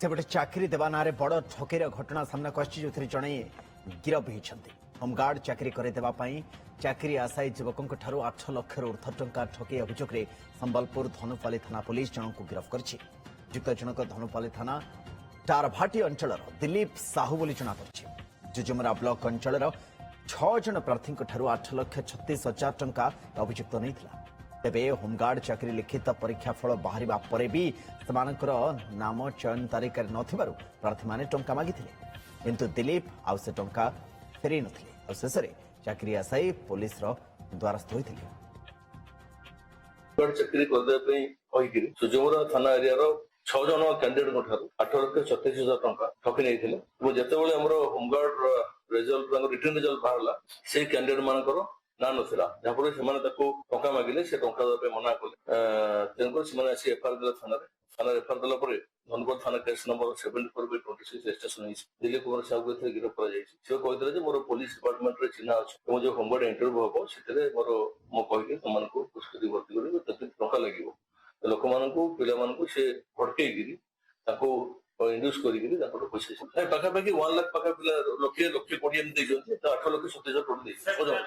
सेपटे चाकरी देवा ना बड़ ठकेर घटना सामना जो जड़े गिरफ होती होमगार्ड चाकरी करदेवाई चाकरी आशायी युवकों 8 लाख ऊर्ध्व टंका ठकई अभियोग में संबलपुर धनुपाली थाना पुलिस जन को गिरफ कर जनक धनुपाली थाना टारभाटी अंचल दिलीप साहू बोली जमापड़ी जुजुमरा ब्लॉक अंचल 6 जन प्रार्थी 8,36,हजार टंका अभियुक्त नहीं तेबे होमगार्ड चाकरी लिखित परीक्षा फल बाहर पर भी नाम चयन तालिका नथिबारु प्रार्थी माने टंका मागिथिले किंतु दिलीप आउ से टंका फेरी नथिले और शेष में चाकरी आशायी पुलिस द्वारस्थ होइथिले। चाकरी करदे सुजुमरा थाना एरिया 6 जन कैंडिडेट 8,36,000 टंका ठकी नहीं जिते होमगार्ड रिजल्ट रिटर्न रिजल्ट बाहर से कैंडिडेट मानकर ना नथिला जहाँफल से टंका मागिले से टंका मना कले एफआईआर देला थाना एफआईआर देला धनपुर थाना case number 74/26 registration Dilip Kumar Sahu को गिरफ कर मोर पुलिस डिपार्टमेंट रे चिन्हा अच्छे जो होमगार्ड इंटरव्यू हम से मो कही तुमको पुष्करी भर्ती कर टंका लगे लोक पिला से भटकई इंड्यूस कर पैसा पाखापाखि 1 लाख पाखा पिला लक्षे 20 8,37,000 टोटल